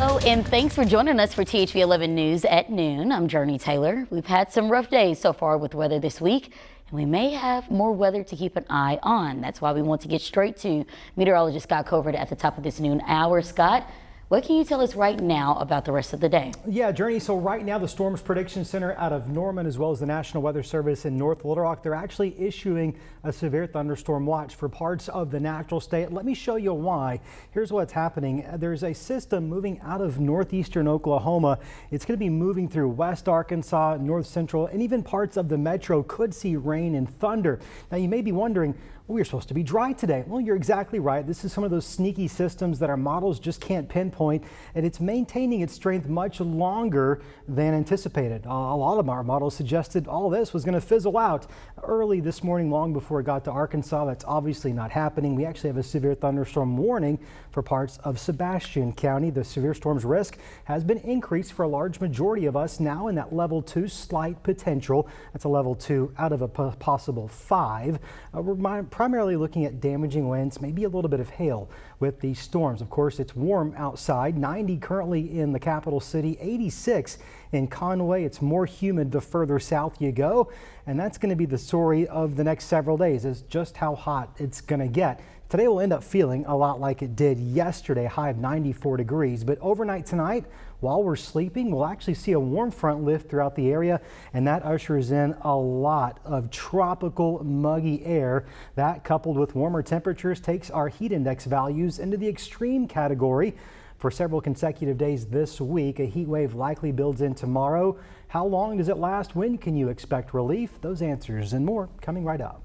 Oh, and thanks for joining us for THV 11 News at noon. I'm Jurnee Taylor. We've had some rough days so far with weather this week, and we may have more weather to keep an eye on. That's why we want to get straight to meteorologist Scott Covert at the top of this noon hour. Scott, what can you tell us right now about the rest of the day? Yeah, Jurnee, so right now the Storms Prediction Center out of Norman, as well as the National Weather Service in North Little Rock, they're actually issuing a severe thunderstorm watch for parts of the natural state. Let me show you why. Here's what's happening. There's a system moving out of northeastern Oklahoma. It's going to be moving through west Arkansas, north central, and even parts of the metro could see rain and thunder. Now, you may be wondering, we're supposed to be dry today. Well, you're exactly right. This is some of those sneaky systems that our models just can't pinpoint, and it's maintaining its strength much longer than anticipated. A lot of our models suggested all this was going to fizzle out early this morning, long before it got to Arkansas. That's obviously not happening. We actually have a severe thunderstorm warning for parts of Sebastian County. The severe storms risk has been increased for a large majority of us, now in that level 2 slight potential. That's a level 2 out of a possible 5. We're primarily looking at damaging winds, maybe a little bit of hail with these storms. Of course, it's warm outside, 90 currently in the capital city, 86 in Conway. It's more humid the further south you go, and that's going to be the story of the next several days, is just how hot it's going to get. Today will end up feeling a lot like it did yesterday, high of 94 degrees, but overnight tonight, while we're sleeping, we'll actually see a warm front lift throughout the area, and that ushers in a lot of tropical muggy air. That, coupled with warmer temperatures, takes our heat index values into the extreme category. For several consecutive days this week, a heat wave likely builds in tomorrow. How long does it last? When can you expect relief? Those answers and more coming right up.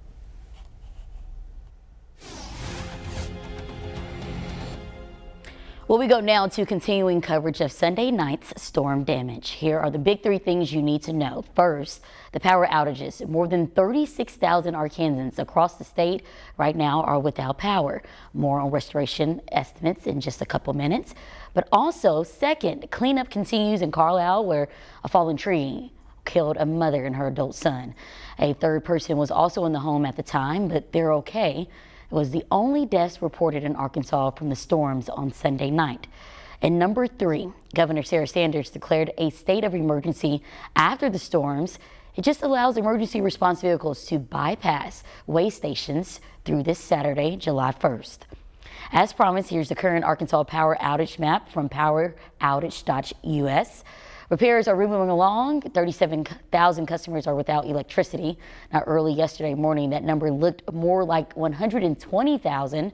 Well, we go now to continuing coverage of Sunday night's storm damage. Here are the big 3 things you need to know. First, the power outages. More than 36,000 Arkansans across the state right now are without power. More on restoration estimates in just a couple minutes. But also, second, cleanup continues in Carlisle, where a fallen tree killed a mother and her adult son. A third person was also in the home at the time, but they're okay. It was the only deaths reported in Arkansas from the storms on Sunday night. And number 3, Governor Sarah Sanders declared a state of emergency after the storms. It just allows emergency response vehicles to bypass way stations through this Saturday, July 1st. As promised, here's the current Arkansas power outage map from poweroutage.us. Repairs are moving along. 37,000 customers are without electricity. Now, early yesterday morning, that number looked more like 120,000.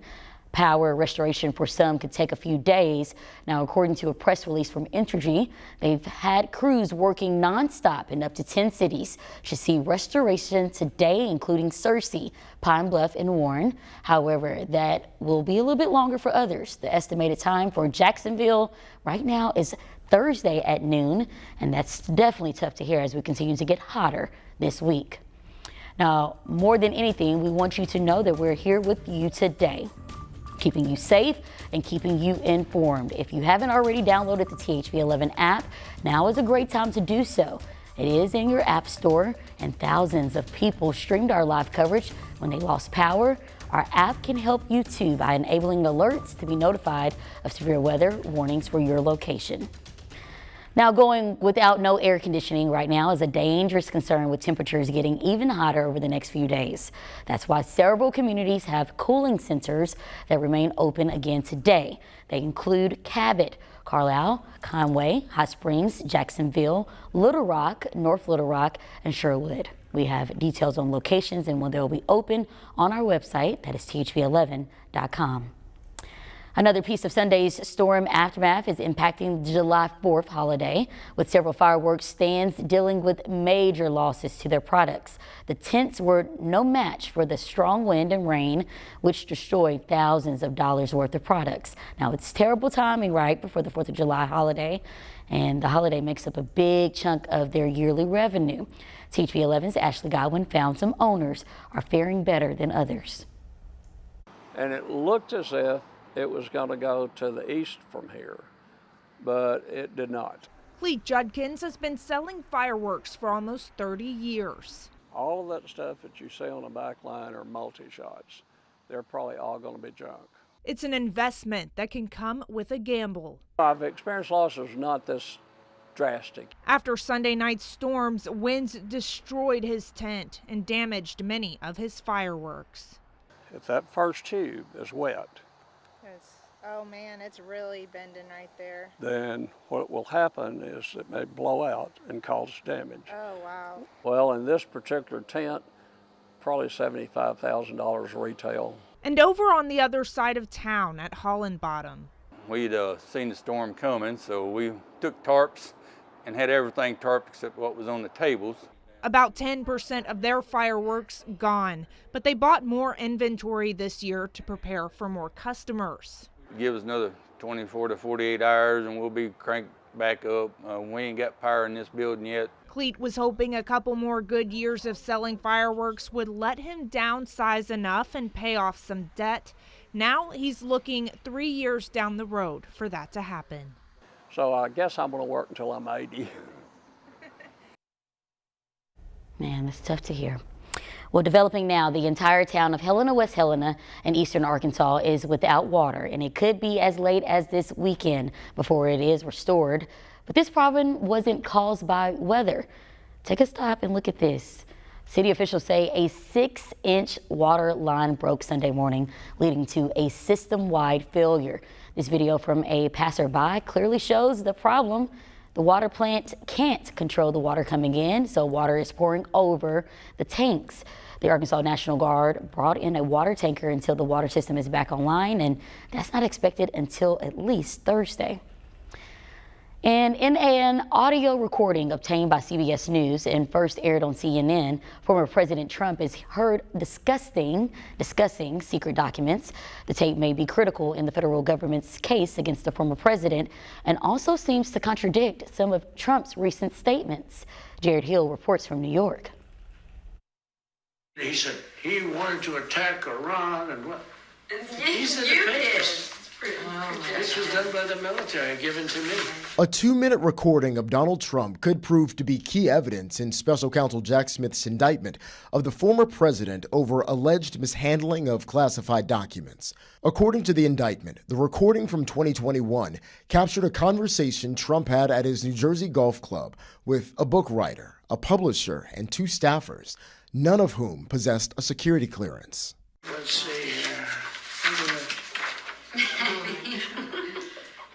Power restoration for some could take a few days. Now, according to a press release from Entergy, they've had crews working nonstop in up to 10 cities to see restoration today, including Searcy, Pine Bluff, and Warren. However, that will be a little bit longer for others. The estimated time for Jacksonville right now is Thursday at noon, and that's definitely tough to hear as we continue to get hotter this week. Now, more than anything, we want you to know that we're here with you today, keeping you safe and keeping you informed. If you haven't already downloaded the THV 11 app, now is a great time to do so. It is in your app store, and thousands of people streamed our live coverage when they lost power. Our app can help you too by enabling alerts to be notified of severe weather warnings for your location. Now, going without no air conditioning right now is a dangerous concern, with temperatures getting even hotter over the next few days. That's why several communities have cooling centers that remain open again today. They include Cabot, Carlisle, Conway, Hot Springs, Jacksonville, Little Rock, North Little Rock, and Sherwood. We have details on locations and when they'll be open on our website, that is thv11.com. Another piece of Sunday's storm aftermath is impacting the July 4th holiday, with several fireworks stands dealing with major losses to their products. The tents were no match for the strong wind and rain, which destroyed thousands of dollars worth of products. Now, it's terrible timing right before the 4th of July holiday, and the holiday makes up a big chunk of their yearly revenue. THV 11's Ashley Godwin found some owners are faring better than others. And it looked as if it was going to go to the east from here, but it did not. Cleet Judkins has been selling fireworks for almost 30 years. All of that stuff that you see on the back line are multi-shots. They're probably all going to be junk. It's an investment that can come with a gamble. I've experienced losses not this drastic. After Sunday night's storms, winds destroyed his tent and damaged many of his fireworks. If that first tube is wet, oh man, it's really bending right there. then what will happen is it may blow out and cause damage. Oh wow. Well, in this particular tent, probably $75,000 retail. And over on the other side of town at Holland Bottom. We'd seen the storm coming, so we took tarps and had everything tarped except what was on the tables. About 10% of their fireworks gone, but they bought more inventory this year to prepare for more customers. Give us another 24 to 48 hours and we'll be cranked back up. We ain't got power in this building yet. Cleet was hoping a couple more good years of selling fireworks would let him downsize enough and pay off some debt. Now he's looking 3 years down the road for that to happen. So I guess I'm going to work until I'm 80. Man, that's tough to hear. Well, developing now, the entire town of Helena, West Helena, and eastern Arkansas is without water, and it could be as late as this weekend before it is restored. But this problem wasn't caused by weather. Take a stop and look at this. City officials say a 6-inch water line broke Sunday morning, leading to a system-wide failure. This video from a passerby clearly shows the problem. The water plant can't control the water coming in, so water is pouring over the tanks. The Arkansas National Guard brought in a water tanker until the water system is back online, and that's not expected until at least Thursday. And in an audio recording obtained by CBS News and first aired on CNN, former President Trump is heard discussing secret documents. The tape may be critical in the federal government's case against the former president and also seems to contradict some of Trump's recent statements. Jared Hill reports from New York. He said he wanted to attack Iran and what? These are the papers. This was done by the military, given to me. A 2-minute recording of Donald Trump could prove to be key evidence in Special Counsel Jack Smith's indictment of the former president over alleged mishandling of classified documents. According to the indictment, the recording from 2021 captured a conversation Trump had at his New Jersey golf club with a book writer, a publisher, and 2 staffers, none of whom possessed a security clearance. Let's see here.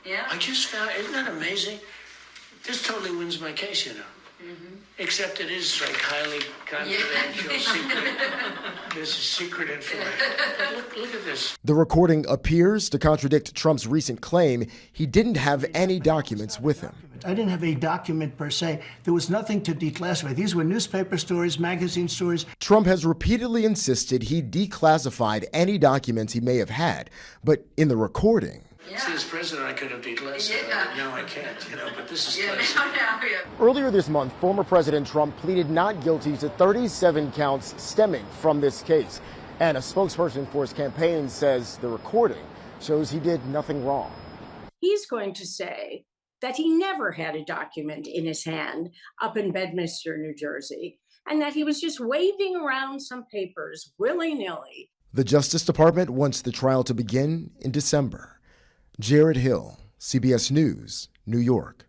Yeah. I just found, isn't that amazing? This totally wins my case, you know. Except it is like highly confidential, secret. This is secret information. Look at this. The recording appears to contradict Trump's recent claim he didn't have any documents with him. I didn't have a document per se. There was nothing to declassify. These were newspaper stories, magazine stories. Trump has repeatedly insisted he declassified any documents he may have had, but in the recording, See, as president, I could have declassified. No, I can't, but this is classified. earlier this month, former President Trump pleaded not guilty to 37 counts stemming from this case. And a spokesperson for his campaign says the recording shows he did nothing wrong. He's going to say that he never had a document in his hand up in Bedminster, New Jersey, and that he was just waving around some papers willy-nilly. The Justice Department wants the trial to begin in December. Jared Hill, CBS News, New York.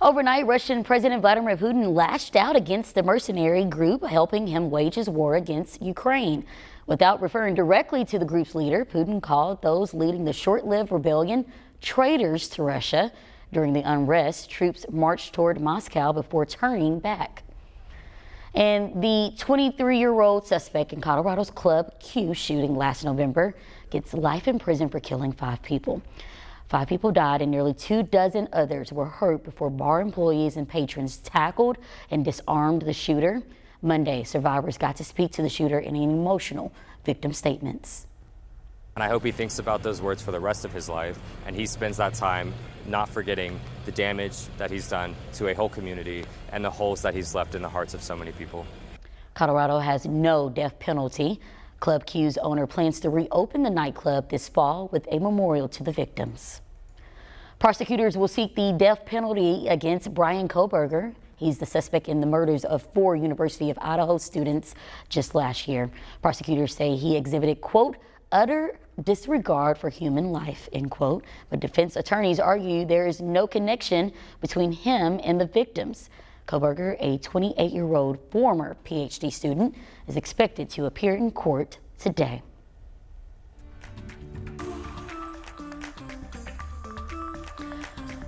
Overnight, Russian President Vladimir Putin lashed out against the mercenary group helping him wage his war against Ukraine. Without referring directly to the group's leader, Putin called those leading the short-lived rebellion traitors to Russia. During the unrest, troops marched toward Moscow before turning back. And the 23-year-old suspect in Colorado's Club Q shooting last November gets life in prison for killing 5 people. 5 people died and nearly 24 others were hurt before bar employees and patrons tackled and disarmed the shooter. Monday, survivors got to speak to the shooter in an emotional victim statements. And I hope he thinks about those words for the rest of his life, and he spends that time not forgetting the damage that he's done to a whole community and the holes that he's left in the hearts of so many people. Colorado has no death penalty. Club Q's owner plans to reopen the nightclub this fall with a memorial to the victims. Prosecutors will seek the death penalty against Brian Koberger. He's the suspect in the murders of 4 University of Idaho students just last year. Prosecutors say he exhibited, quote, utter disregard for human life, end quote. But defense attorneys argue there is no connection between him and the victims. Koberger, a 28-year-old former PhD student, is expected to appear in court today.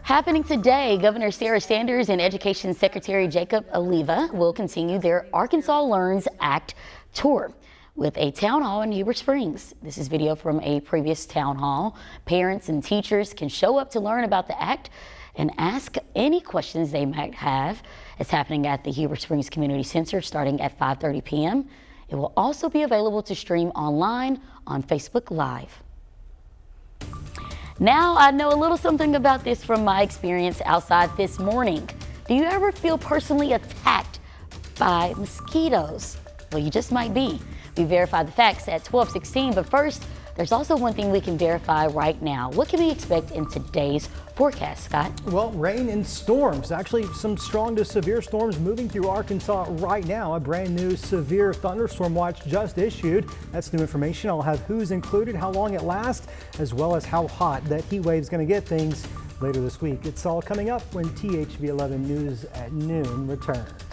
Happening today, Governor Sarah Sanders and Education Secretary Jacob Oliva will continue their Arkansas Learns Act tour with a town hall in Heber Springs. This is video from a previous town hall. Parents and teachers can show up to learn about the act and ask any questions they might have. It's happening at the Heber Springs Community Center starting at 5:30 p.m. It will also be available to stream online on Facebook Live. Now I know a little something about this from my experience outside this morning. Do you ever feel personally attacked by mosquitoes? Well, you just might be. We verify the facts at 12:16, but first, there's also one thing we can verify right now. What can we expect in today's forecast, Scott? Well, rain and storms. Actually, some strong to severe storms moving through Arkansas right now. A brand new severe thunderstorm watch just issued. That's new information. I'll have who's included, how long it lasts, as well as how hot that heat wave is going to get things later this week. It's all coming up when THV 11 News at noon returns.